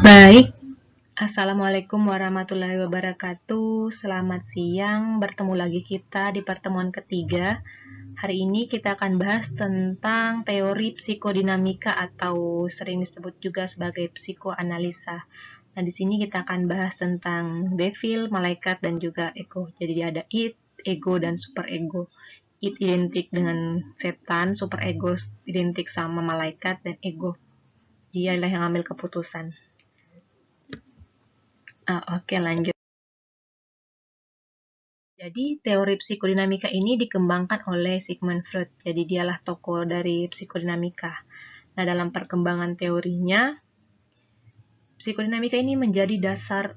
Baik, Assalamualaikum warahmatullahi wabarakatuh. Selamat siang, bertemu lagi kita di pertemuan ketiga. Hari ini kita akan bahas tentang teori psikodinamika atau sering disebut juga sebagai psikoanalisa. Nah, di sini kita akan bahas tentang devil, malaikat, dan juga ego. Jadi ada id, ego, dan superego. Id identik dengan setan, superego identik sama malaikat, dan ego dialah yang ambil keputusan. Oke, lanjut. Jadi, teori psikodinamika ini dikembangkan oleh Sigmund Freud. Jadi, dialah tokoh dari psikodinamika. Nah, dalam perkembangan teorinya, psikodinamika ini menjadi dasar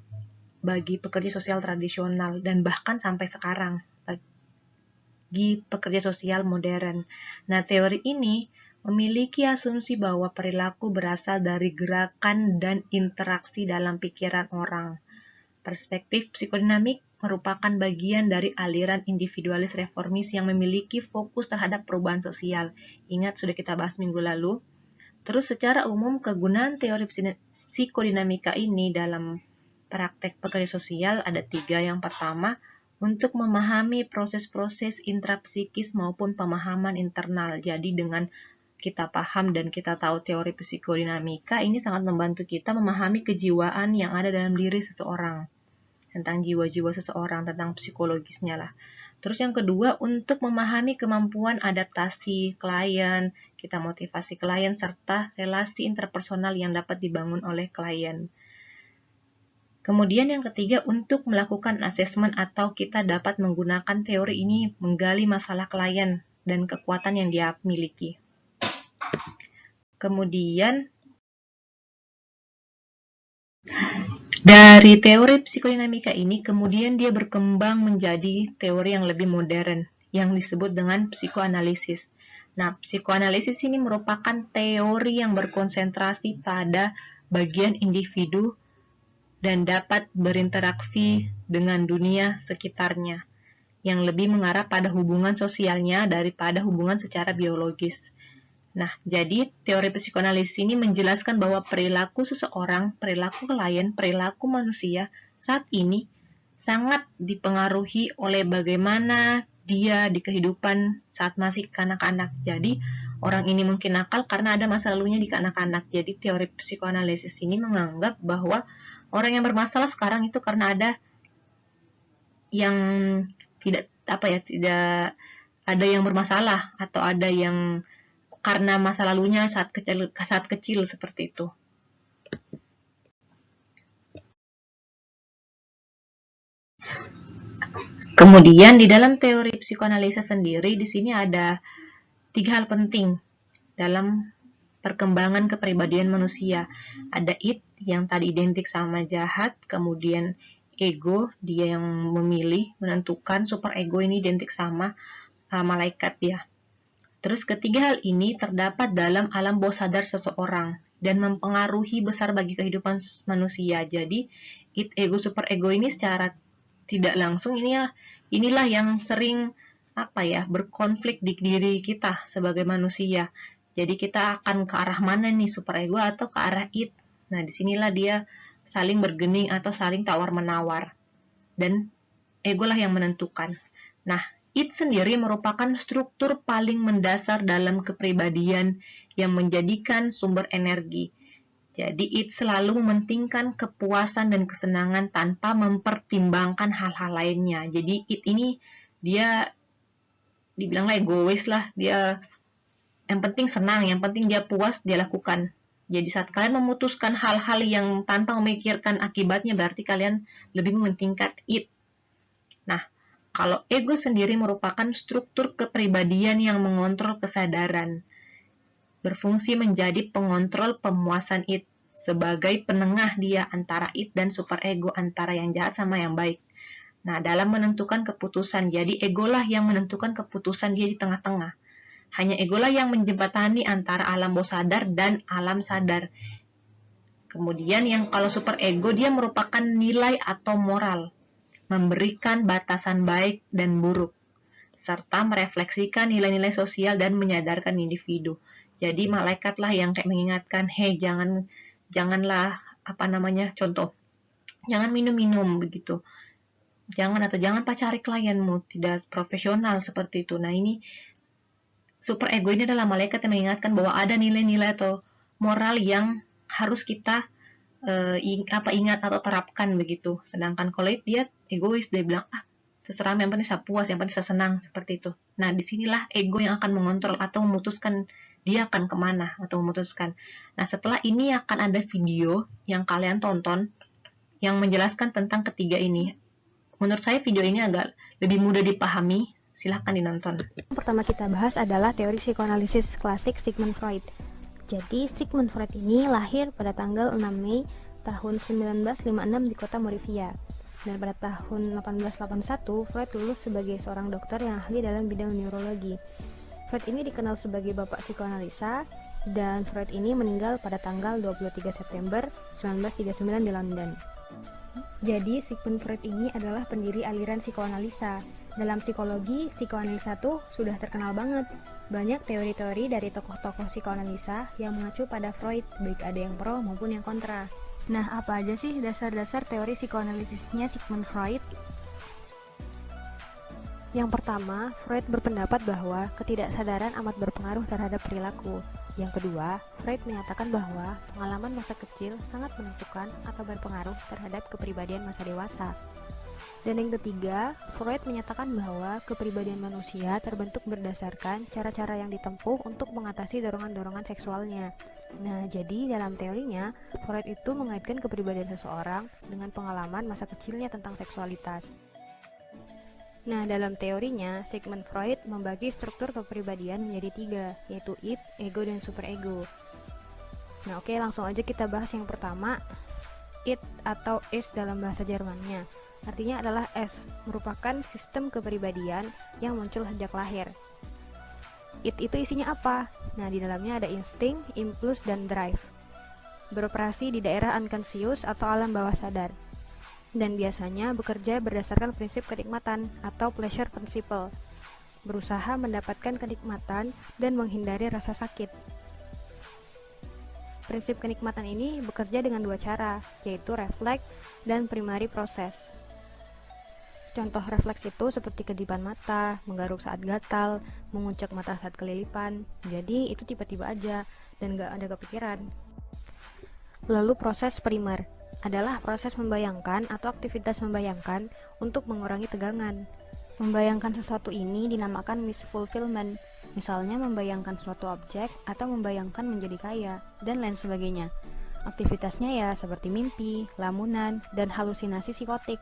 bagi pekerja sosial tradisional dan bahkan sampai sekarang bagi pekerja sosial modern. Nah, teori ini memiliki asumsi bahwa perilaku berasal dari gerakan dan interaksi dalam pikiran orang. Perspektif psikodinamik merupakan bagian dari aliran individualis reformis yang memiliki fokus terhadap perubahan sosial. Ingat, sudah kita bahas minggu lalu. Terus secara umum, kegunaan teori psikodinamika ini dalam praktek pekerja sosial ada 3. Yang pertama, untuk memahami proses-proses intrapsikis maupun pemahaman internal. Jadi dengan kita paham dan kita tahu teori psikodinamika, ini sangat membantu kita memahami kejiwaan yang ada dalam diri seseorang. Tentang jiwa-jiwa seseorang, tentang psikologisnya lah. Terus yang kedua, untuk memahami kemampuan adaptasi klien, kita motivasi klien, serta relasi interpersonal yang dapat dibangun oleh klien. Kemudian yang ketiga, untuk melakukan asesmen atau kita dapat menggunakan teori ini menggali masalah klien dan kekuatan yang dia miliki. Kemudian, dari teori psikodinamika ini, kemudian dia berkembang menjadi teori yang lebih modern, yang disebut dengan psikoanalisis. Nah, psikoanalisis ini merupakan teori yang berkonsentrasi pada bagian individu dan dapat berinteraksi dengan dunia sekitarnya, yang lebih mengarah pada hubungan sosialnya daripada hubungan secara biologis. Nah, jadi teori psikoanalisis ini menjelaskan bahwa perilaku seseorang, perilaku klien, perilaku manusia saat ini sangat dipengaruhi oleh bagaimana dia di kehidupan saat masih kanak-kanak. Jadi, orang ini mungkin nakal karena ada masa lalunya di kanak-kanak. Jadi, teori psikoanalisis ini menganggap bahwa orang yang bermasalah sekarang itu karena ada yang tidak ada yang bermasalah atau ada yang karena masa lalunya saat kecil seperti itu. Kemudian di dalam teori psikoanalisa sendiri, di sini ada 3 hal penting dalam perkembangan kepribadian manusia. Ada id yang tadi identik sama jahat, kemudian ego, dia yang memilih, menentukan, super ego ini identik sama malaikat ya. Terus ketiga hal ini terdapat dalam alam bawah sadar seseorang dan mempengaruhi besar bagi kehidupan manusia. Jadi, ego super ego ini secara tidak langsung inilah yang sering berkonflik di diri kita sebagai manusia. Jadi kita akan ke arah mana nih, super ego atau ke arah id. Nah, disinilah dia saling bergening atau saling tawar-menawar. Dan ego lah yang menentukan. Nah, id sendiri merupakan struktur paling mendasar dalam kepribadian yang menjadikan sumber energi. Jadi, id selalu mementingkan kepuasan dan kesenangan tanpa mempertimbangkan hal-hal lainnya. Jadi, id ini dia dibilanglah egois lah, dia yang penting senang, yang penting dia puas, dia lakukan. Jadi saat kalian memutuskan hal-hal yang tanpa memikirkan akibatnya, berarti kalian lebih mementingkan id. Nah, kalau ego sendiri merupakan struktur kepribadian yang mengontrol kesadaran, berfungsi menjadi pengontrol pemuasan id, sebagai penengah dia antara id dan super ego, antara yang jahat sama yang baik. Nah, dalam menentukan keputusan, jadi egolah yang menentukan keputusan dia di tengah-tengah. Hanya egolah yang menjembatani antara alam bawah sadar dan alam sadar. Kemudian yang kalau super ego, dia merupakan nilai atau moral, memberikan batasan baik dan buruk, serta merefleksikan nilai-nilai sosial dan menyadarkan individu. Jadi malaikatlah yang kayak mengingatkan, hey janganlah contoh, jangan minum-minum begitu. Jangan pacari klienmu, tidak profesional seperti itu. Nah, ini super ego ini adalah malaikat yang mengingatkan bahwa ada nilai-nilai atau moral yang harus kita ingat atau terapkan begitu. Sedangkan kalau dia egois, dia bilang terserah, yang penting saya puas, yang penting saya senang, seperti itu. Nah, disinilah ego yang akan mengontrol atau memutuskan dia akan kemana atau memutuskan. Nah, setelah ini akan ada video yang kalian tonton yang menjelaskan tentang ketiga ini. Menurut saya video ini agak lebih mudah dipahami, silahkan dinonton. Yang pertama kita bahas adalah teori psikoanalisis klasik Sigmund Freud. Jadi Sigmund Freud ini lahir pada tanggal 6 Mei tahun 1956 di kota Moravia. Dan pada tahun 1881, Freud lulus sebagai seorang dokter yang ahli dalam bidang neurologi. Freud ini dikenal sebagai bapak psikoanalisa, dan Freud ini meninggal pada tanggal 23 September 1939 di London. Jadi Sigmund Freud ini adalah pendiri aliran psikoanalisa. Dalam psikologi, psikoanalisa tuh sudah terkenal banget. Banyak teori-teori dari tokoh-tokoh psikoanalisa yang mengacu pada Freud, baik ada yang pro maupun yang kontra. Nah, apa aja sih dasar-dasar teori psikoanalisisnya Sigmund Freud? Yang pertama, Freud berpendapat bahwa ketidaksadaran amat berpengaruh terhadap perilaku. Yang kedua, Freud menyatakan bahwa pengalaman masa kecil sangat menentukan atau berpengaruh terhadap kepribadian masa dewasa. Dan yang ketiga, Freud menyatakan bahwa kepribadian manusia terbentuk berdasarkan cara-cara yang ditempuh untuk mengatasi dorongan-dorongan seksualnya. Nah, jadi dalam teorinya, Freud itu mengaitkan kepribadian seseorang dengan pengalaman masa kecilnya tentang seksualitas. Nah, dalam teorinya, Sigmund Freud membagi struktur kepribadian menjadi 3, yaitu id, ego, dan superego. Nah, oke, langsung aja kita bahas yang pertama, id atau is dalam bahasa Jermannya. Artinya adalah S, merupakan sistem kepribadian yang muncul sejak lahir. Id itu isinya apa? Nah, di dalamnya ada insting, impuls, dan drive. Beroperasi di daerah unconscious atau alam bawah sadar. Dan biasanya bekerja berdasarkan prinsip kenikmatan atau pleasure principle, berusaha mendapatkan kenikmatan dan menghindari rasa sakit. Prinsip kenikmatan ini bekerja dengan 2 cara, yaitu refleks dan primary process. Contoh refleks itu seperti kedipan mata, menggaruk saat gatal, menguncak mata saat kelilipan. Jadi itu tiba-tiba aja dan gak ada kepikiran. Lalu proses primer adalah proses membayangkan atau aktivitas membayangkan untuk mengurangi tegangan. Membayangkan sesuatu ini dinamakan wish fulfillment, misalnya membayangkan suatu objek atau membayangkan menjadi kaya, dan lain sebagainya. Aktivitasnya ya seperti mimpi, lamunan, dan halusinasi psikotik.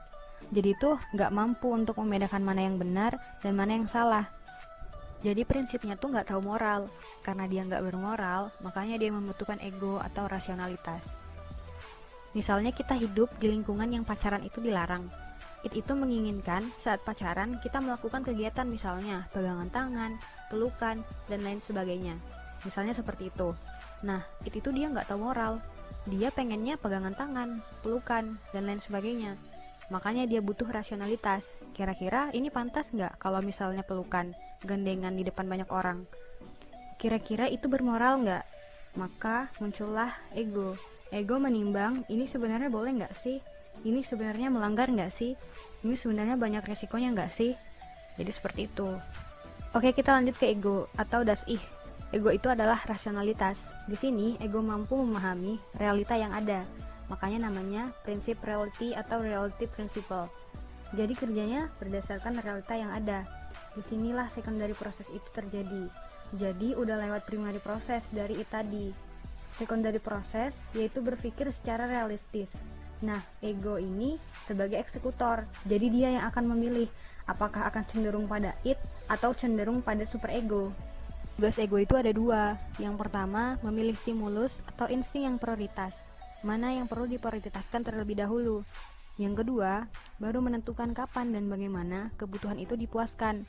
Jadi tuh nggak mampu untuk membedakan mana yang benar dan mana yang salah. Jadi prinsipnya tuh nggak tahu moral. Karena dia nggak bermoral, makanya dia membutuhkan ego atau rasionalitas. Misalnya kita hidup di lingkungan yang pacaran itu dilarang. Itu menginginkan saat pacaran kita melakukan kegiatan misalnya pegangan tangan, pelukan, dan lain sebagainya. Misalnya seperti itu. Nah, itu dia nggak tahu moral. Dia pengennya pegangan tangan, pelukan, dan lain sebagainya. Makanya dia butuh rasionalitas. Kira-kira ini pantas nggak kalau misalnya pelukan, gandengan di depan banyak orang? Kira-kira itu bermoral nggak? Maka muncullah ego. Ego menimbang, ini sebenarnya boleh nggak sih? Ini sebenarnya melanggar nggak sih? Ini sebenarnya banyak resikonya nggak sih? Jadi seperti itu. Oke, kita lanjut ke ego atau das ich. Ego itu adalah rasionalitas. Di sini, ego mampu memahami realita yang ada. Makanya namanya prinsip reality atau reality principle. Jadi kerjanya berdasarkan realita yang ada. Disinilah secondary proses itu terjadi. Jadi udah lewat primary proses dari itu tadi. Secondary proses yaitu berpikir secara realistis. Nah, ego ini sebagai eksekutor. Jadi dia yang akan memilih apakah akan cenderung pada id atau cenderung pada superego. Tugas ego itu ada 2. Yang pertama, memilih stimulus atau insting yang prioritas. Mana yang perlu diprioritaskan terlebih dahulu. Yang kedua, baru menentukan kapan dan bagaimana kebutuhan itu dipuaskan.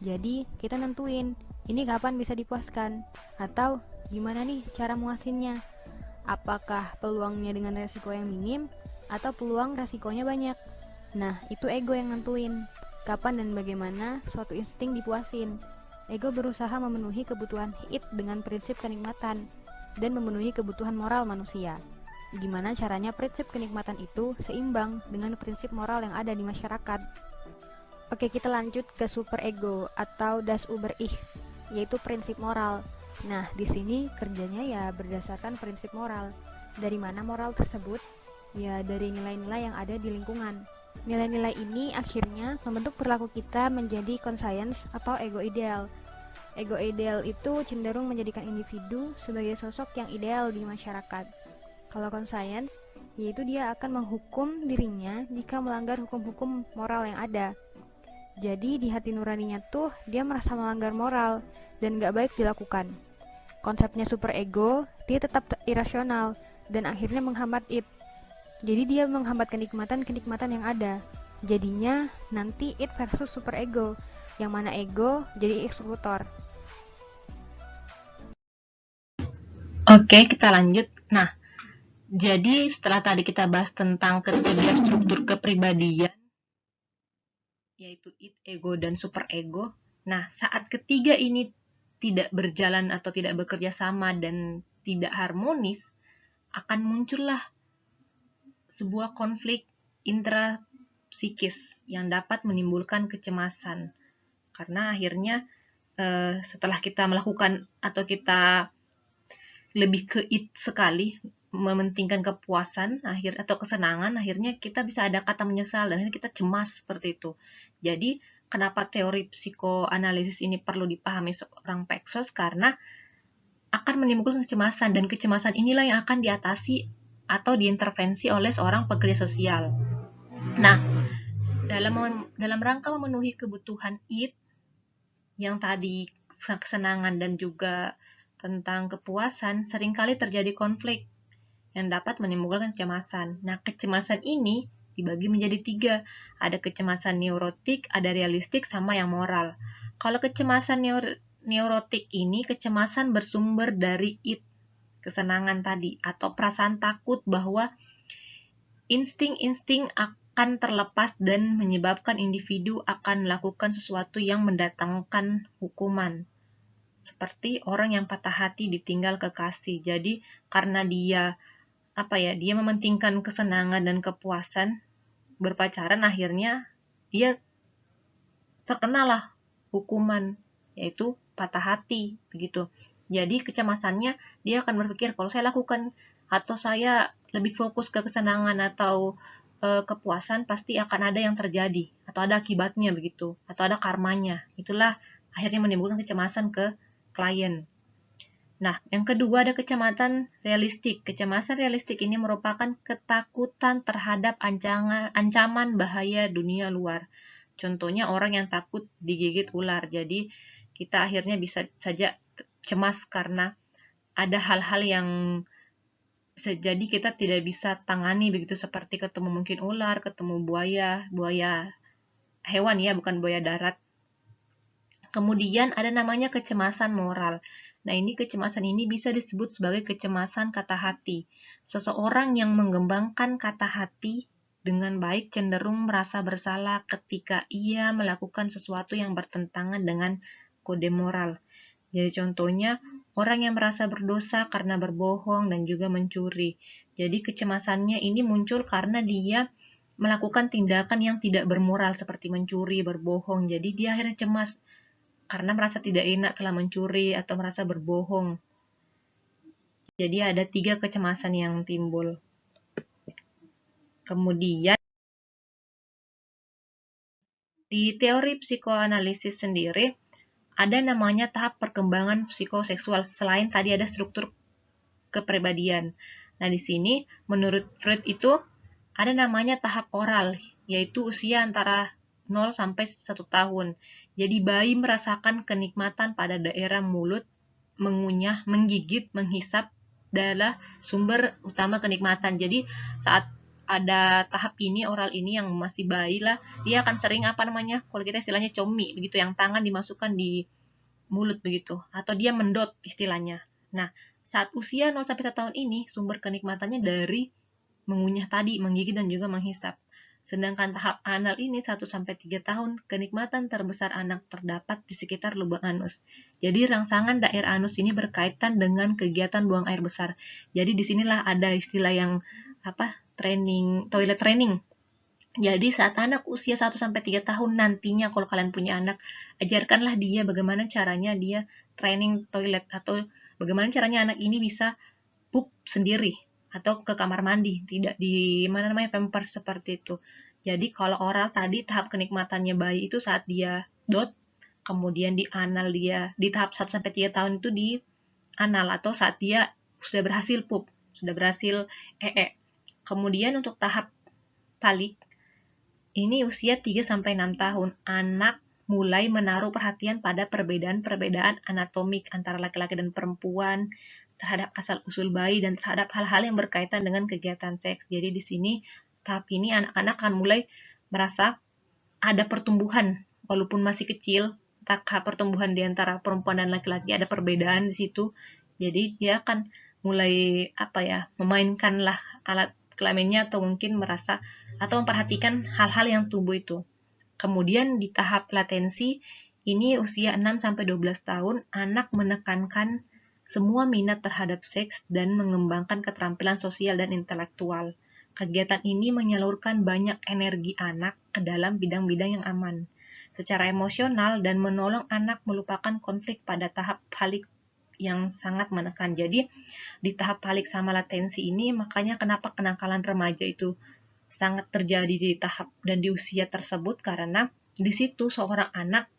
Jadi, kita nentuin, ini kapan bisa dipuaskan, atau gimana nih cara muasinnya. Apakah peluangnya dengan resiko yang minim, atau peluang resikonya banyak. Nah, itu ego yang nentuin, kapan dan bagaimana suatu insting dipuasin. Ego berusaha memenuhi kebutuhan id dengan prinsip kenikmatan, dan memenuhi kebutuhan moral manusia. gimana caranya prinsip kenikmatan itu seimbang dengan prinsip moral yang ada di masyarakat. Oke, kita lanjut ke superego atau das Über-Ich, yaitu prinsip moral. Nah, di sini kerjanya ya berdasarkan prinsip moral. Dari mana moral tersebut? Ya, dari nilai-nilai yang ada di lingkungan. Nilai-nilai ini akhirnya membentuk perilaku kita menjadi conscience atau ego ideal. Ego ideal itu cenderung menjadikan individu sebagai sosok yang ideal di masyarakat. Kalau conscience, yaitu dia akan menghukum dirinya jika melanggar hukum-hukum moral yang ada. Jadi di hati nuraninya tuh dia merasa melanggar moral dan gak baik dilakukan. Konsepnya superego, dia tetap irasional dan akhirnya menghambat it. Jadi dia menghambat kenikmatan-kenikmatan yang ada. Jadinya nanti it versus superego, yang mana ego jadi eksekutor. Oke, kita lanjut. Nah, jadi setelah tadi kita bahas tentang ketiga struktur kepribadian, yaitu id, ego, dan superego. Nah, saat ketiga ini tidak berjalan atau tidak bekerja sama dan tidak harmonis, akan muncullah sebuah konflik intrapsikis yang dapat menimbulkan kecemasan. Karena akhirnya setelah kita melakukan atau kita lebih ke it sekali, mementingkan kepuasan atau kesenangan, akhirnya kita bisa ada kata menyesal dan kita cemas seperti itu. Jadi kenapa teori psikoanalisis ini perlu dipahami seorang Paxos? Karena akan menimbulkan kecemasan, dan kecemasan inilah yang akan diatasi atau diintervensi oleh seorang pekerja sosial. Nah, dalam rangka memenuhi kebutuhan it yang tadi kesenangan dan juga tentang kepuasan, seringkali terjadi konflik yang dapat menimbulkan kecemasan. Nah, kecemasan ini dibagi menjadi 3. Ada kecemasan neurotik, ada realistik, sama yang moral. Kalau kecemasan neurotik ini, kecemasan bersumber dari it, kesenangan tadi, atau perasaan takut bahwa insting-insting akan terlepas dan menyebabkan individu akan melakukan sesuatu yang mendatangkan hukuman. Seperti orang yang patah hati ditinggal kekasih. Jadi karena dia dia mementingkan kesenangan dan kepuasan berpacaran, akhirnya dia terkenalah hukuman, yaitu patah hati begitu. Jadi kecemasannya dia akan berpikir, kalau saya lakukan atau saya lebih fokus ke kesenangan atau kepuasan, pasti akan ada yang terjadi atau ada akibatnya begitu, atau ada karmanya. Itulah akhirnya menimbulkan kecemasan ke klien. Nah, yang kedua ada kecemasan realistik. Kecemasan realistik ini merupakan ketakutan terhadap ancaman bahaya dunia luar. Contohnya orang yang takut digigit ular. Jadi kita akhirnya bisa saja cemas karena ada hal-hal yang bisa jadi kita tidak bisa tangani begitu, seperti ketemu mungkin ular, ketemu buaya hewan ya, bukan buaya darat. Kemudian ada namanya kecemasan moral. Nah, kecemasan ini bisa disebut sebagai kecemasan kata hati. Seseorang yang mengembangkan kata hati dengan baik cenderung merasa bersalah ketika ia melakukan sesuatu yang bertentangan dengan kode moral. Jadi contohnya, orang yang merasa berdosa karena berbohong dan juga mencuri. Jadi kecemasannya ini muncul karena dia melakukan tindakan yang tidak bermoral seperti mencuri, berbohong. Jadi dia akhirnya cemas karena merasa tidak enak telah mencuri atau merasa berbohong. Jadi ada 3 kecemasan yang timbul. Kemudian di teori psikoanalisis sendiri ada namanya tahap perkembangan psikoseksual, selain tadi ada struktur kepribadian. Nah, di sini menurut Freud itu ada namanya tahap oral, yaitu usia antara 0 sampai 1 tahun. Jadi bayi merasakan kenikmatan pada daerah mulut, mengunyah, menggigit, menghisap adalah sumber utama kenikmatan. Jadi saat ada tahap ini, oral ini, yang masih bayi lah, dia akan sering kalau kita istilahnya comi begitu, yang tangan dimasukkan di mulut begitu, atau dia mendot istilahnya. Nah, saat usia 0-1 tahun ini, sumber kenikmatannya dari mengunyah tadi, menggigit dan juga menghisap. Sedangkan tahap anal ini 1-3 tahun, kenikmatan terbesar anak terdapat di sekitar lubang anus. Jadi rangsangan daerah anus ini berkaitan dengan kegiatan buang air besar. Jadi disinilah ada istilah yang toilet training. Jadi saat anak usia 1-3 tahun nantinya kalau kalian punya anak, ajarkanlah dia bagaimana caranya dia training toilet atau bagaimana caranya anak ini bisa pup sendiri atau ke kamar mandi, tidak di pampers seperti itu. Jadi kalau oral tadi tahap kenikmatannya bayi itu saat dia dot, kemudian di anal dia di tahap 1-3 tahun itu di anal atau saat dia sudah berhasil pup, sudah berhasil Kemudian untuk tahap palik ini usia 3-6 tahun, anak mulai menaruh perhatian pada perbedaan-perbedaan anatomik antara laki-laki dan perempuan, terhadap asal-usul bayi, dan terhadap hal-hal yang berkaitan dengan kegiatan seks. Jadi di sini, tahap ini anak-anak akan mulai merasa ada pertumbuhan, walaupun masih kecil, tahap pertumbuhan di antara perempuan dan laki-laki ada perbedaan di situ. Jadi dia akan mulai memainkanlah alat kelaminnya atau mungkin merasa atau memperhatikan hal-hal yang tumbuh itu. Kemudian di tahap latensi, ini usia 6-12 tahun, anak menekankan semua minat terhadap seks dan mengembangkan keterampilan sosial dan intelektual. Kegiatan ini menyalurkan banyak energi anak ke dalam bidang-bidang yang aman, secara emosional dan menolong anak melupakan konflik pada tahap palik yang sangat menekan. Jadi, di tahap palik sama latensi ini, makanya kenapa kenakalan remaja itu sangat terjadi di tahap dan di usia tersebut, karena di situ seorang anak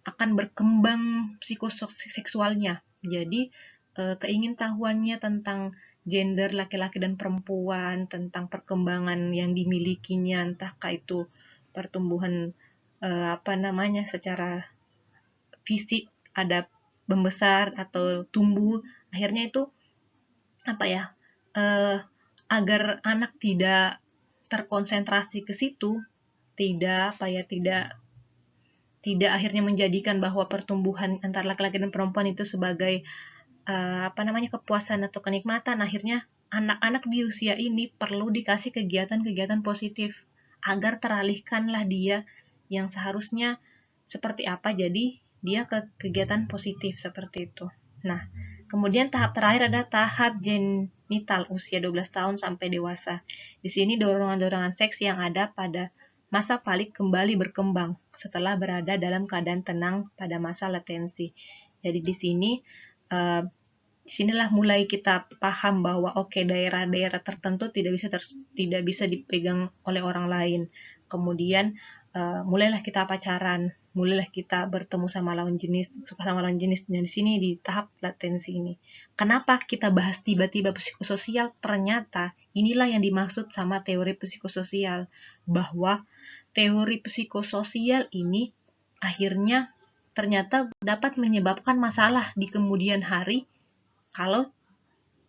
akan berkembang psikoseksualnya. Jadi keingintahuannya tentang gender laki-laki dan perempuan, tentang perkembangan yang dimilikinya, entahkah itu pertumbuhan secara fisik ada membesar atau tumbuh, akhirnya itu agar anak tidak terkonsentrasi ke situ, tidak akhirnya menjadikan bahwa pertumbuhan antara laki-laki dan perempuan itu sebagai kepuasan atau kenikmatan. Akhirnya anak-anak di usia ini perlu dikasih kegiatan-kegiatan positif agar teralihkanlah dia yang seharusnya seperti apa, jadi dia ke kegiatan positif seperti itu. Nah, kemudian tahap terakhir ada tahap genital usia 12 tahun sampai dewasa. Di sini dorongan-dorongan seks yang ada pada masa palik kembali berkembang setelah berada dalam keadaan tenang pada masa latensi. Jadi di sini disinilah mulai kita paham bahwa daerah-daerah tertentu tidak bisa dipegang oleh orang lain. Kemudian mulailah kita pacaran, mulailah kita bertemu sama lawan jenis, suka sama lawan jenis. Dan di sini di tahap latensi ini. Kenapa kita bahas tiba-tiba psikososial? Ternyata inilah yang dimaksud sama teori psikososial, bahwa teori psikososial ini akhirnya ternyata dapat menyebabkan masalah di kemudian hari kalau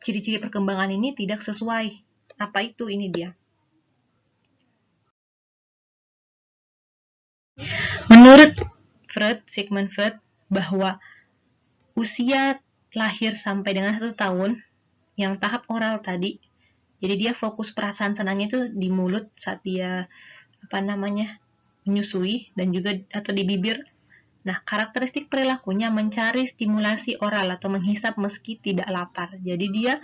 ciri-ciri perkembangan ini tidak sesuai. Apa itu? Ini dia. Menurut Sigmund Freud, bahwa usia lahir sampai dengan 1 tahun, yang tahap oral tadi, jadi dia fokus perasaan senangnya itu di mulut saat dia menyusui, dan juga atau di bibir. Nah, karakteristik perilakunya mencari stimulasi oral atau menghisap meski tidak lapar. Jadi dia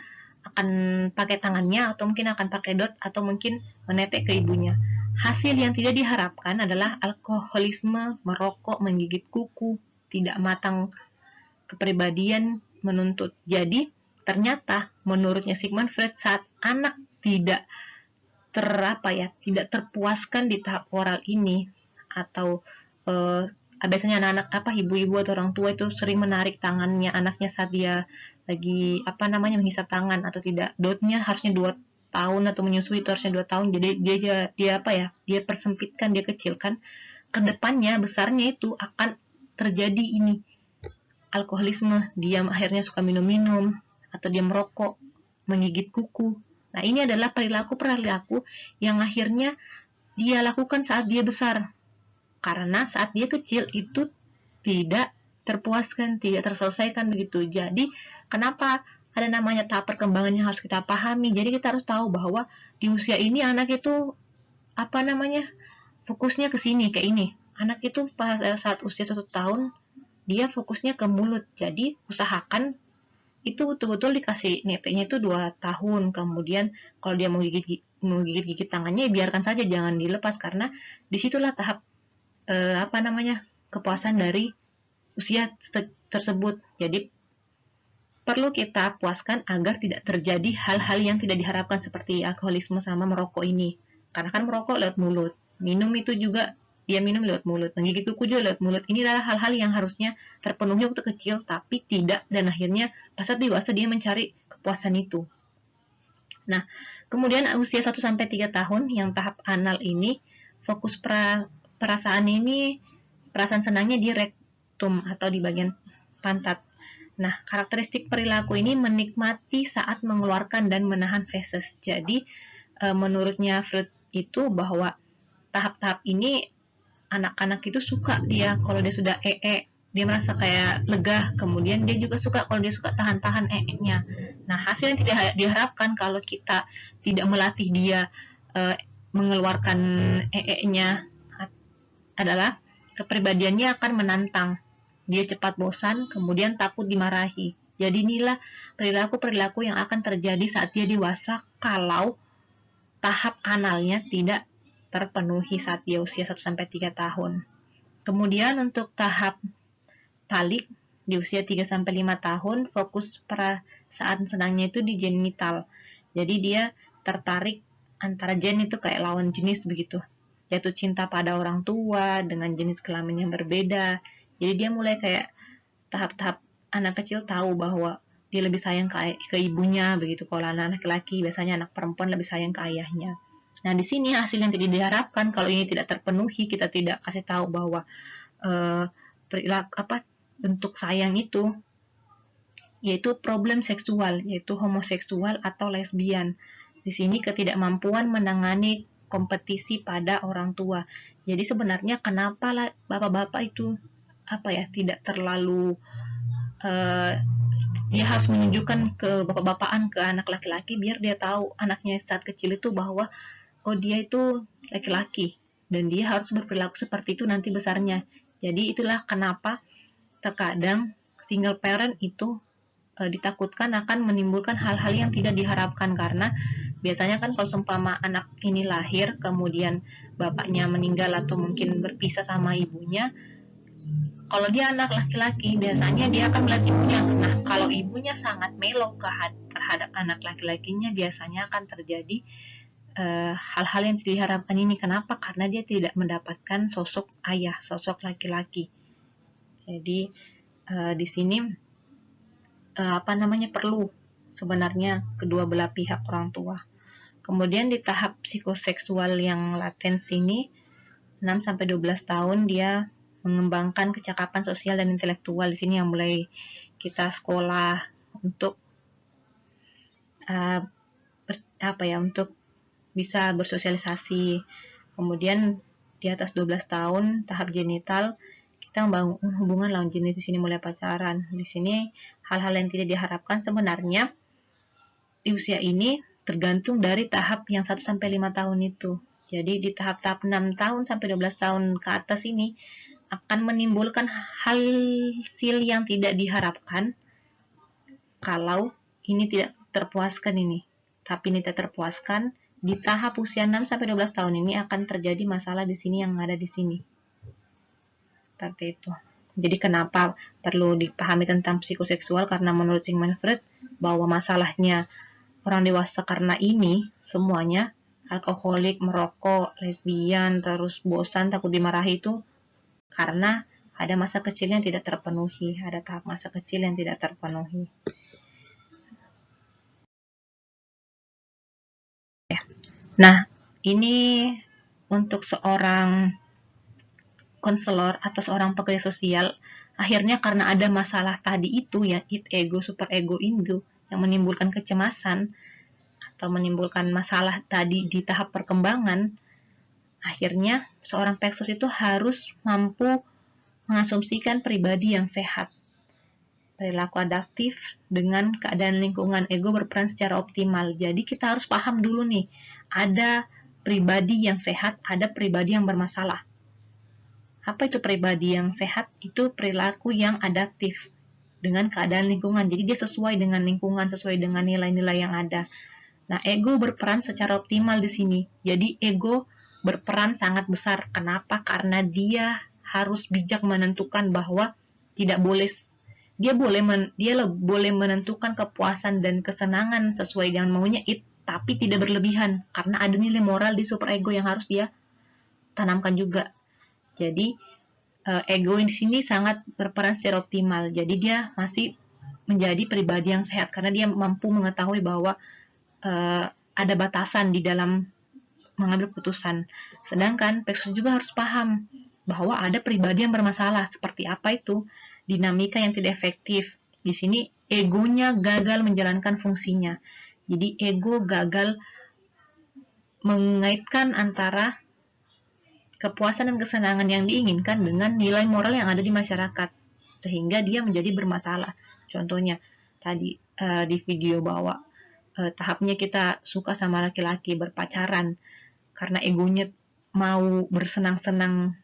akan pakai tangannya atau mungkin akan pakai dot atau mungkin menetek ke ibunya. Hasil yang tidak diharapkan adalah alkoholisme, merokok, menggigit kuku, tidak matang kepribadian menuntut. Jadi ternyata menurutnya Sigmund Freud, saat anak tidak terpuaskan di tahap oral ini, atau biasanya anak-anak ibu-ibu atau orang tua itu sering menarik tangannya anaknya saat dia lagi menghisap tangan atau tidak, dotnya harusnya 2 tahun atau menyusui itu harusnya 2 tahun, jadi dia persempitkan, dia kecilkan, kedepannya besarnya itu akan terjadi ini alkoholisme, dia akhirnya suka minum-minum atau dia merokok, menggigit kuku. Nah, ini adalah perilaku yang akhirnya dia lakukan saat dia besar, karena saat dia kecil itu tidak terpuaskan, tidak terselesaikan begitu. Jadi kenapa ada namanya tahap perkembangan yang harus kita pahami? Jadi kita harus tahu bahwa di usia ini anak itu fokusnya ke sini, kayak ini. Anak itu saat usia 1 tahun, dia fokusnya ke mulut. Jadi usahakan itu betul-betul dikasih neteknya itu 2 tahun. Kemudian kalau dia mau gigit tangannya, biarkan saja, jangan dilepas, karena disitulah tahap kepuasan dari usia tersebut. Jadi perlu kita puaskan agar tidak terjadi hal-hal yang tidak diharapkan seperti alkoholisme sama merokok ini. Karena kan merokok lewat mulut, minum itu juga dia minum lewat mulut, menggigit kuku juga lewat mulut. Ini adalah hal-hal yang harusnya terpenuhi waktu kecil, tapi tidak, dan akhirnya pas saat dewasa dia mencari kepuasan itu. Nah, kemudian usia 1-3 tahun yang tahap anal ini, fokus perasaan senangnya di rektum atau di bagian pantat. Nah, karakteristik perilaku ini menikmati saat mengeluarkan dan menahan feses. Jadi, menurutnya Freud itu bahwa tahap-tahap ini anak-anak itu suka dia kalau dia sudah dia merasa kayak lega. Kemudian dia juga suka kalau dia suka tahan-tahan nya. Nah, hasil yang tidak diharapkan kalau kita tidak melatih dia mengeluarkan nya adalah kepribadiannya akan menantang. Dia cepat bosan, kemudian takut dimarahi. Jadi inilah perilaku-perilaku yang akan terjadi saat dia dewasa kalau tahap analnya tidak terpenuhi saat dia usia 1-3 tahun. Kemudian untuk tahap talik di usia 3-5 tahun, fokus perasaan senangnya itu di genital. Jadi dia tertarik antara gen itu kayak lawan jenis begitu. Jatuh cinta pada orang tua dengan jenis kelamin yang berbeda. Jadi dia mulai kayak tahap-tahap anak kecil tahu bahwa dia lebih sayang ke ibunya begitu. Kalau anak laki-laki, biasanya anak perempuan lebih sayang ke ayahnya. Nah, di sini hasil yang tidak diharapkan kalau ini tidak terpenuhi, kita tidak kasih tahu bahwa bentuk sayang itu yaitu problem seksual, yaitu homoseksual atau lesbian. Di sini ketidakmampuan menangani kompetisi pada orang tua. Jadi sebenarnya kenapa bapak-bapak itu tidak terlalu dia harus menunjukkan ke bapak-bapakan ke anak laki-laki biar dia tahu anaknya saat kecil itu bahwa dia itu laki-laki dan dia harus berperilaku seperti itu nanti besarnya. Jadi itulah kenapa terkadang single parent itu ditakutkan akan menimbulkan hal-hal yang tidak diharapkan, karena biasanya kan kalau seumpama anak ini lahir kemudian bapaknya meninggal atau mungkin berpisah sama ibunya, kalau dia anak laki-laki biasanya dia akan melihat ibunya. Nah, kalau ibunya sangat melo terhadap anak laki-lakinya, biasanya akan terjadi hal-hal yang tidak diharapkan ini. Kenapa? Karena dia tidak mendapatkan sosok ayah, sosok laki-laki. Jadi di sini perlu sebenarnya kedua belah pihak orang tua. Kemudian di tahap psikoseksual yang laten sini 6-12 tahun dia mengembangkan kecakapan sosial dan intelektual. Di sini yang mulai kita sekolah untuk untuk bisa bersosialisasi. Kemudian di atas 12 tahun tahap genital, kita membangun hubungan lawan jenis. Di sini mulai pacaran. Di sini hal-hal yang tidak diharapkan sebenarnya di usia ini tergantung dari tahap yang 1-5 tahun itu. Jadi di tahap-tahap 6 tahun sampai 12 tahun ke atas ini akan menimbulkan hasil yang tidak diharapkan kalau ini tidak terpuaskan ini. Tapi ini tidak terpuaskan, di tahap usia 6-12 tahun ini akan terjadi masalah di sini yang ada di sini. Seperti itu. Jadi kenapa perlu dipahami tentang psikoseksual? Karena menurut Sigmund Freud bahwa masalahnya orang dewasa karena ini semuanya alkoholik, merokok, lesbian, terus bosan, takut dimarahi itu karena ada masa kecil yang tidak terpenuhi, ada tahap masa kecil yang tidak terpenuhi. Nah, ini untuk seorang konselor atau seorang pekerja sosial, akhirnya karena ada masalah tadi itu yang id ego, super ego itu yang menimbulkan kecemasan atau menimbulkan masalah tadi di tahap perkembangan, akhirnya seorang peksos itu harus mampu mengasumsikan pribadi yang sehat. Perilaku adaptif dengan keadaan lingkungan ego berperan secara optimal. Jadi kita harus paham dulu nih, ada pribadi yang sehat, ada pribadi yang bermasalah. Apa itu pribadi yang sehat? Itu perilaku yang adaptif dengan keadaan lingkungan. Jadi dia sesuai dengan lingkungan, sesuai dengan nilai-nilai yang ada. Nah, ego berperan secara optimal di sini. Jadi ego berperan sangat besar. Kenapa? Karena dia harus bijak menentukan bahwa tidak boleh dia boleh menentukan kepuasan dan kesenangan sesuai dengan maunya tapi tidak berlebihan karena ada nilai moral di superego yang harus dia tanamkan juga. Jadi ego di sini sangat berperan secara optimal. Jadi dia masih menjadi pribadi yang sehat karena dia mampu mengetahui bahwa ada batasan di dalam mengambil keputusan. Sedangkan Pexos juga harus paham bahwa ada pribadi yang bermasalah. Seperti apa itu? Dinamika yang tidak efektif. Di sini egonya gagal menjalankan fungsinya. Jadi ego gagal mengaitkan antara kepuasan dan kesenangan yang diinginkan dengan nilai moral yang ada di masyarakat. Sehingga dia menjadi bermasalah. Contohnya tadi di video bahwa tahapnya kita suka sama laki-laki, berpacaran, karena egonya mau bersenang-senang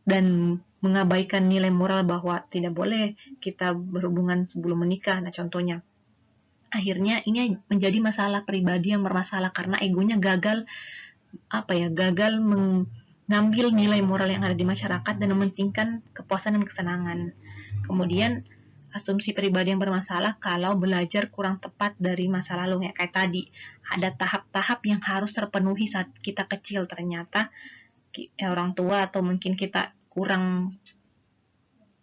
dan mengabaikan nilai moral bahwa tidak boleh kita berhubungan sebelum menikah. Nah, contohnya. Akhirnya ini menjadi masalah pribadi yang bermasalah karena egonya gagal mengambil nilai moral yang ada di masyarakat dan mementingkan kepuasan dan kesenangan. Kemudian asumsi pribadi yang bermasalah kalau belajar kurang tepat dari masa lalu, ya kayak tadi ada tahap-tahap yang harus terpenuhi saat kita kecil, ternyata orang tua atau mungkin kita kurang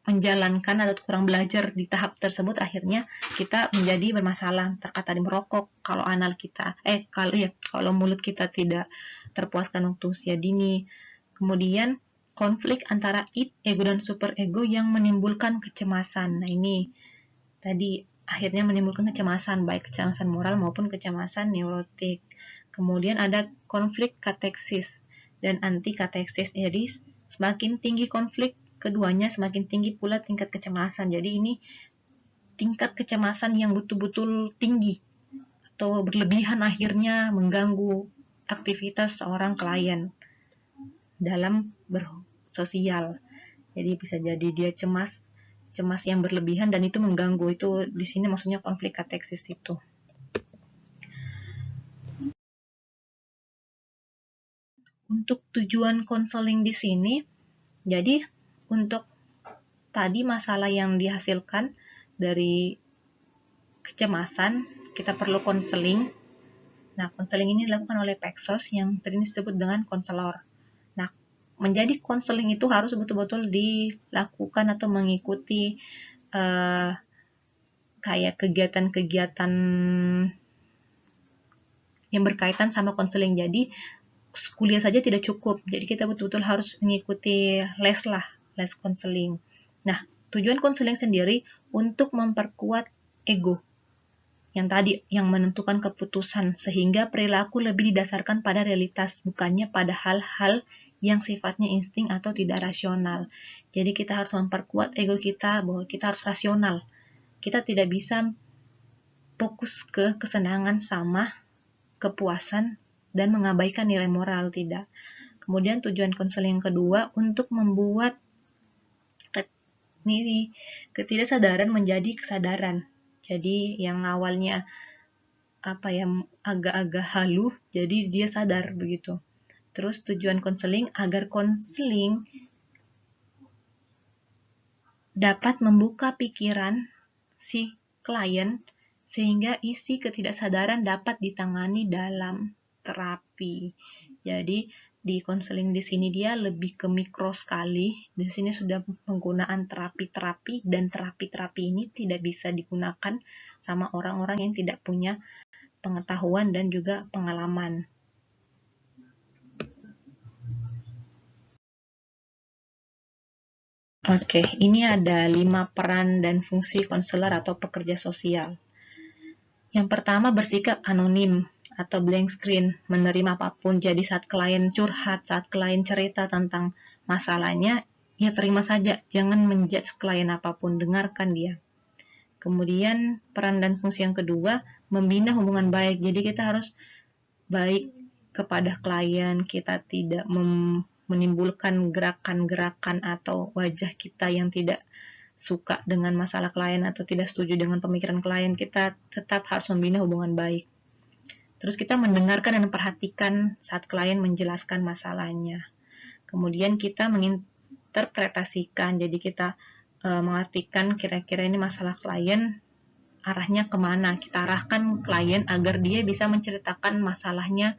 menjalankan atau kurang belajar di tahap tersebut, akhirnya kita menjadi bermasalah. Terkata di merokok, kalau anal kita kalau mulut kita tidak terpuaskan waktu usia dini. Kemudian konflik antara ego dan superego yang menimbulkan kecemasan. Nah, ini tadi akhirnya menimbulkan kecemasan, baik kecemasan moral maupun kecemasan neurotik. Kemudian ada konflik kateksis dan anti kateksis. Jadi semakin tinggi konflik keduanya, semakin tinggi pula tingkat kecemasan. Jadi ini tingkat kecemasan yang betul-betul tinggi atau berlebihan akhirnya mengganggu aktivitas seorang klien dalam bersosial. Jadi bisa jadi dia cemas yang berlebihan dan itu mengganggu. Itu di sini maksudnya konflik kateksis itu. Untuk tujuan konseling di sini, jadi untuk tadi masalah yang dihasilkan dari kecemasan, kita perlu konseling. Nah, konseling ini dilakukan oleh Pexos yang tadi disebut dengan konselor. Nah, menjadi konseling itu harus betul-betul dilakukan atau mengikuti kayak kegiatan-kegiatan yang berkaitan sama konseling. Jadi kuliah saja tidak cukup. Jadi kita betul-betul harus mengikuti les konseling. Nah, tujuan konseling sendiri untuk memperkuat ego yang tadi yang menentukan keputusan sehingga perilaku lebih didasarkan pada realitas, bukannya pada hal-hal yang sifatnya insting atau tidak rasional. Jadi kita harus memperkuat ego kita bahwa kita harus rasional. Kita tidak bisa fokus ke kesenangan sama kepuasan dan mengabaikan nilai moral, tidak. Kemudian tujuan konseling yang kedua untuk membuat ketidaksadaran menjadi kesadaran. Jadi yang awalnya agak-agak halu, jadi dia sadar begitu. Terus tujuan konseling agar konseling dapat membuka pikiran si klien sehingga isi ketidaksadaran dapat ditangani dalam terapi. Jadi di konseling di sini dia lebih ke mikro sekali. Di sini sudah penggunaan terapi-terapi dan terapi-terapi ini tidak bisa digunakan sama orang-orang yang tidak punya pengetahuan dan juga pengalaman. Oke, ini ada 5 peran dan fungsi konselor atau pekerja sosial. Yang pertama, bersikap anonim atau blank screen, menerima apapun. Jadi saat klien curhat, saat klien cerita tentang masalahnya, ya terima saja, jangan menjudge klien apapun, dengarkan dia. Kemudian peran dan fungsi yang kedua, membina hubungan baik. Jadi kita harus baik kepada klien, kita tidak menimbulkan gerakan-gerakan atau wajah kita yang tidak suka dengan masalah klien atau tidak setuju dengan pemikiran klien, kita tetap harus membina hubungan baik. Terus kita mendengarkan dan memperhatikan saat klien menjelaskan masalahnya. Kemudian kita menginterpretasikan, jadi kita mengartikan kira-kira ini masalah klien arahnya kemana. Kita arahkan klien agar dia bisa menceritakan masalahnya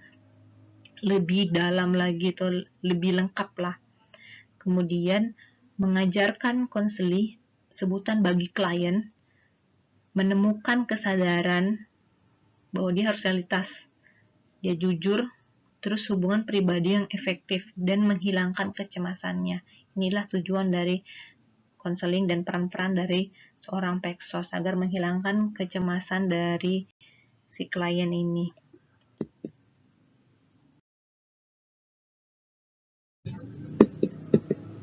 lebih dalam lagi atau lebih lengkap lah. Kemudian mengajarkan konseling, sebutan bagi klien, menemukan kesadaran bahwa dia harus realitas, dia jujur, terus hubungan pribadi yang efektif, dan menghilangkan kecemasannya. Inilah tujuan dari konseling dan peran-peran dari seorang Peksos agar menghilangkan kecemasan dari si klien ini.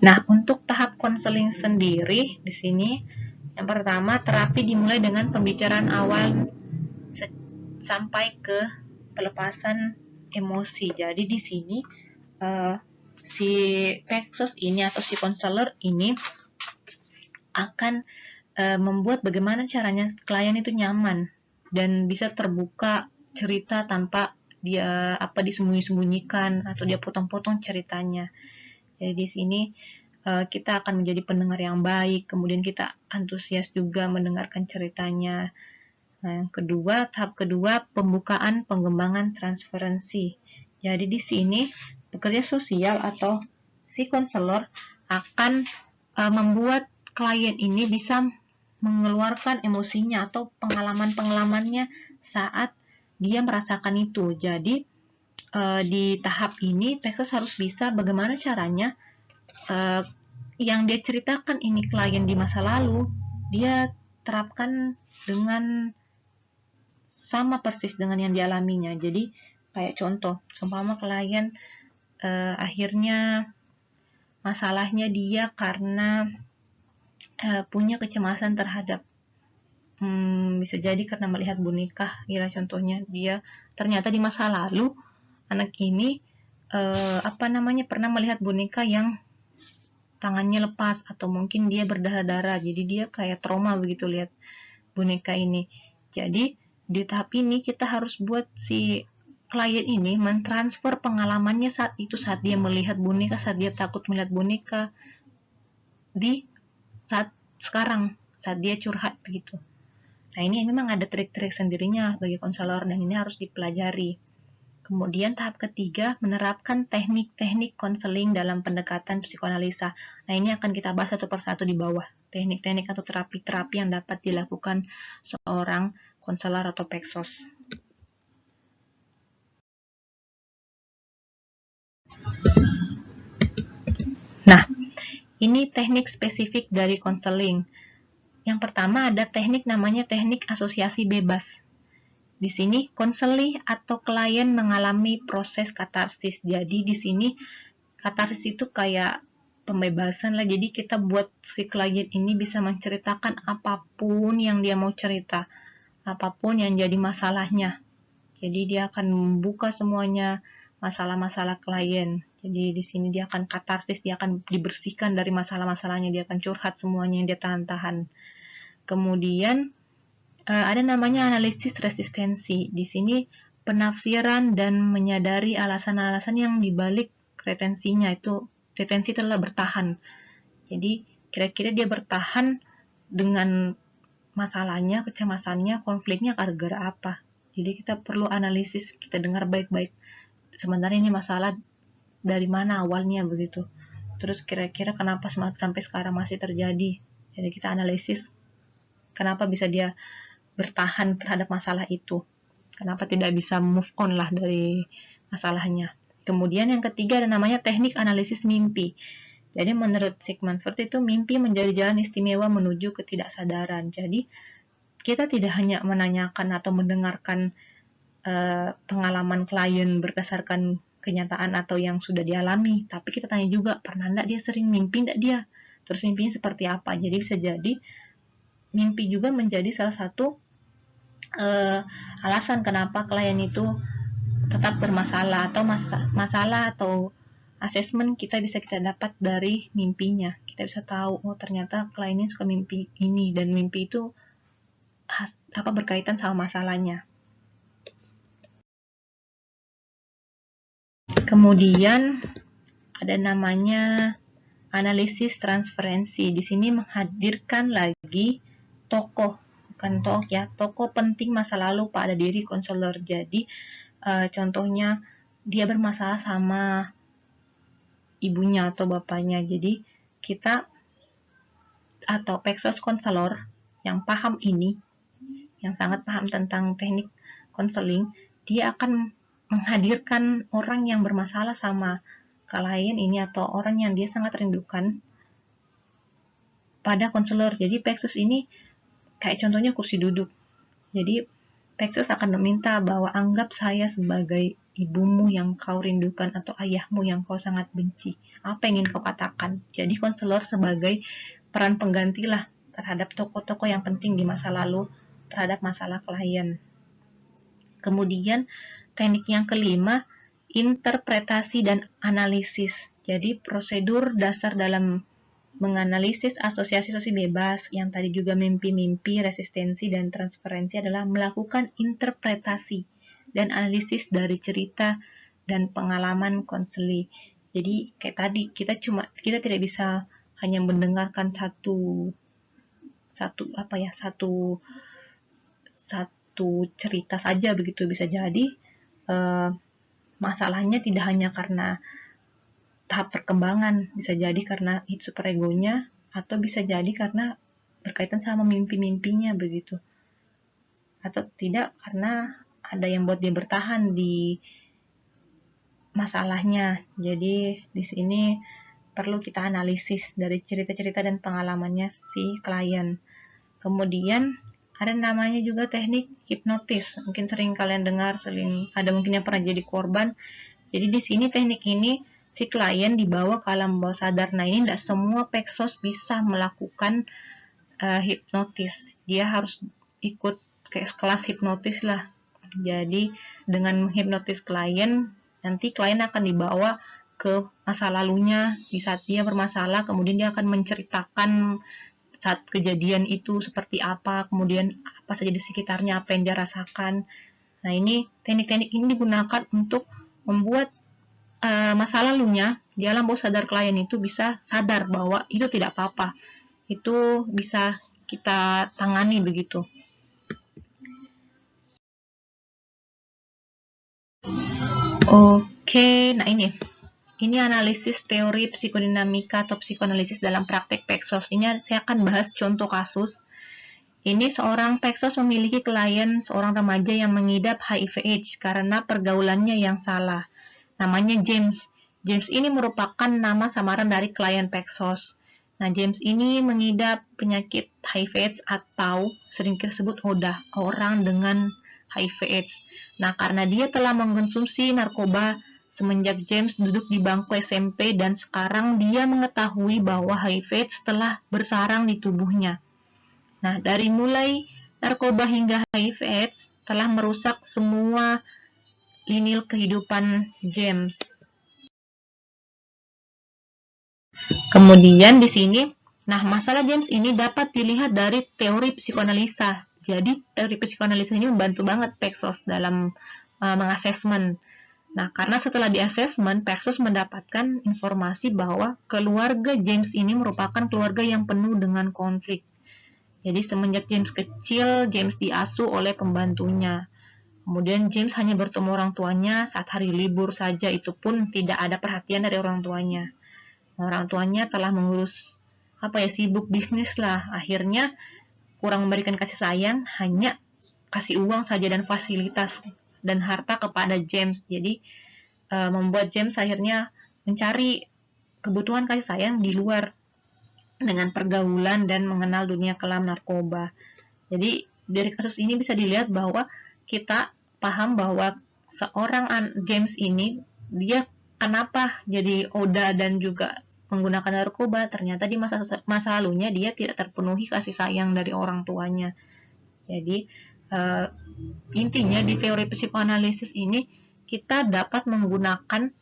Nah, untuk tahap konseling sendiri di sini, yang pertama terapi dimulai dengan pembicaraan awal sampai ke pelepasan emosi. Jadi di sini si Peksos ini atau si konselor ini akan membuat bagaimana caranya klien itu nyaman dan bisa terbuka cerita tanpa dia disembunyi-sembunyikan atau dia potong-potong ceritanya. Jadi di sini kita akan menjadi pendengar yang baik, kemudian kita antusias juga mendengarkan ceritanya. Nah, yang kedua, tahap kedua, pembukaan pengembangan transferensi. Jadi di sini pekerja sosial atau si konselor akan membuat klien ini bisa mengeluarkan emosinya atau pengalaman-pengalamannya saat dia merasakan itu. Jadi di tahap ini Peksos harus bisa bagaimana caranya yang dia ceritakan ini klien di masa lalu dia terapkan dengan sama persis dengan yang dialaminya. Jadi kayak contoh, seumpama klien akhirnya masalahnya dia karena punya kecemasan terhadap bisa jadi karena melihat boneka, gila contohnya dia ternyata di masa lalu anak ini pernah melihat boneka yang tangannya lepas atau mungkin dia berdarah-darah, jadi dia kayak trauma begitu lihat boneka ini. Jadi di tahap ini kita harus buat si klien ini mentransfer pengalamannya saat itu, saat dia melihat boneka, saat dia takut melihat boneka, di saat sekarang, saat dia curhat begitu. Nah, ini memang ada trik-trik sendirinya bagi konselor dan ini harus dipelajari. Kemudian tahap ketiga, menerapkan teknik-teknik konseling dalam pendekatan psikoanalisa. Nah, ini akan kita bahas satu persatu di bawah. Teknik-teknik atau terapi-terapi yang dapat dilakukan seorang konselor atau Peksos. Nah, ini teknik spesifik dari konseling. Yang pertama ada teknik namanya teknik asosiasi bebas. Di sini konseling atau klien mengalami proses katarsis. Jadi di sini katarsis itu kayak pembebasan lah. Jadi kita buat si klien ini bisa menceritakan apapun yang dia mau cerita, apapun yang jadi masalahnya. Jadi dia akan membuka semuanya masalah-masalah klien. Jadi di sini dia akan katarsis, dia akan dibersihkan dari masalah-masalahnya, dia akan curhat semuanya yang dia tahan-tahan. Kemudian ada namanya analisis resistensi. Di sini penafsiran dan menyadari alasan-alasan yang dibalik retensinya. Itu retensi adalah bertahan. Jadi kira-kira dia bertahan dengan masalahnya, kecemasannya, konfliknya gara-gara apa. Jadi kita perlu analisis, kita dengar baik-baik. Sebenarnya ini masalah dari mana awalnya begitu. Terus kira-kira kenapa sampai sekarang masih terjadi. Jadi kita analisis kenapa bisa dia bertahan terhadap masalah itu. Kenapa tidak bisa move on lah dari masalahnya. Kemudian yang ketiga ada namanya teknik analisis mimpi. Jadi menurut Sigmund Freud itu mimpi menjadi jalan istimewa menuju ketidaksadaran. Jadi kita tidak hanya menanyakan atau mendengarkan pengalaman klien berdasarkan kenyataan atau yang sudah dialami, tapi kita tanya juga pernah enggak dia sering mimpi enggak dia? Terus mimpinya seperti apa? Jadi bisa jadi mimpi juga menjadi salah satu alasan kenapa klien itu tetap bermasalah, atau masalah atau asesmen kita dapat dari mimpinya. Kita bisa tahu, oh ternyata klien ini suka mimpi ini, dan mimpi itu berkaitan sama masalahnya. Kemudian ada namanya analisis transferensi. Di sini menghadirkan lagi tokoh, bukan tokoh ya, tokoh penting masa lalu pada diri konselor. Jadi contohnya dia bermasalah sama ibunya atau bapaknya. Jadi kita atau Pexos konselor yang paham ini, yang sangat paham tentang teknik konseling, dia akan menghadirkan orang yang bermasalah sama klien ini atau orang yang dia sangat rindukan pada konselor. Jadi Pexos ini kayak contohnya kursi duduk. Jadi Pexos akan meminta bahwa anggap saya sebagai ibumu yang kau rindukan atau ayahmu yang kau sangat benci. Apa yang ingin kau katakan? Jadi konselor sebagai peran penggantilah terhadap tokoh-tokoh yang penting di masa lalu terhadap masalah klien. Kemudian teknik yang kelima, interpretasi dan analisis. Jadi prosedur dasar dalam menganalisis asosiasi bebas yang tadi juga mimpi-mimpi, resistensi, dan transferensi adalah melakukan interpretasi dan analisis dari cerita dan pengalaman konseli. Jadi kayak tadi kita tidak bisa hanya mendengarkan satu cerita saja begitu. Bisa jadi masalahnya tidak hanya karena tahap perkembangan, bisa jadi karena superegonya, atau bisa jadi karena berkaitan sama mimpi-mimpinya begitu, atau tidak karena ada yang buat dia bertahan di masalahnya. Jadi di sini perlu kita analisis dari cerita-cerita dan pengalamannya si klien. Kemudian ada namanya juga teknik hipnotis. Mungkin sering kalian dengar, ada mungkin yang pernah jadi korban. Jadi di sini teknik ini si klien dibawa ke alam bawah sadar. Nah ini tidak semua Pexos bisa melakukan hipnotis. Dia harus ikut kayak kelas hipnotis lah. Jadi dengan menghipnotis klien, nanti klien akan dibawa ke masa lalunya di saat dia bermasalah, kemudian dia akan menceritakan saat kejadian itu seperti apa, kemudian apa saja di sekitarnya, apa yang dia rasakan. Nah ini teknik-teknik ini digunakan untuk membuat masa lalunya di alam bawah sadar klien itu bisa sadar bahwa itu tidak apa-apa, itu bisa kita tangani begitu. Oke, nah ini analisis teori psikodinamika atau psikoanalisis dalam praktek Pexos. Ini saya akan bahas contoh kasus. Ini seorang Pexos memiliki klien seorang remaja yang mengidap HIV/AIDS karena pergaulannya yang salah. Namanya James. James ini merupakan nama samaran dari klien Pexos. Nah, James ini mengidap penyakit HIV/AIDS atau sering disebut ODA, orang dengan HIV/AIDS. Nah, karena dia telah mengkonsumsi narkoba semenjak James duduk di bangku SMP dan sekarang dia mengetahui bahwa HIV/AIDS telah bersarang di tubuhnya. Nah, dari mulai narkoba hingga HIV/AIDS telah merusak semua lini kehidupan James. Kemudian di sini, nah masalah James ini dapat dilihat dari teori psikoanalisa. Jadi teori psikoanalisa ini membantu banget Pexos dalam mengasesmen. Nah, karena setelah di-assessment, Pexos mendapatkan informasi bahwa keluarga James ini merupakan keluarga yang penuh dengan konflik. Jadi semenjak James kecil, James diasuh oleh pembantunya. Kemudian James hanya bertemu orang tuanya saat hari libur saja, itu pun tidak ada perhatian dari orang tuanya. Orang tuanya telah mengurus sibuk bisnis lah. Akhirnya kurang memberikan kasih sayang, hanya kasih uang saja dan fasilitas dan harta kepada James. Jadi membuat James akhirnya mencari kebutuhan kasih sayang di luar dengan pergaulan dan mengenal dunia kelam narkoba. Jadi dari kasus ini bisa dilihat bahwa kita paham bahwa seorang James ini, dia kenapa jadi ODA dan juga menggunakan narkoba. Ternyata di masa lalunya dia tidak terpenuhi kasih sayang dari orang tuanya. Jadi intinya di teori psikoanalisis ini kita dapat menggunakan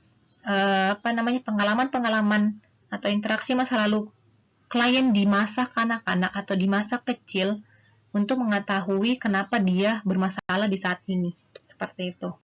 pengalaman-pengalaman atau interaksi masa lalu klien di masa kanak-kanak atau di masa kecil untuk mengetahui kenapa dia bermasalah di saat ini. Seperti itu.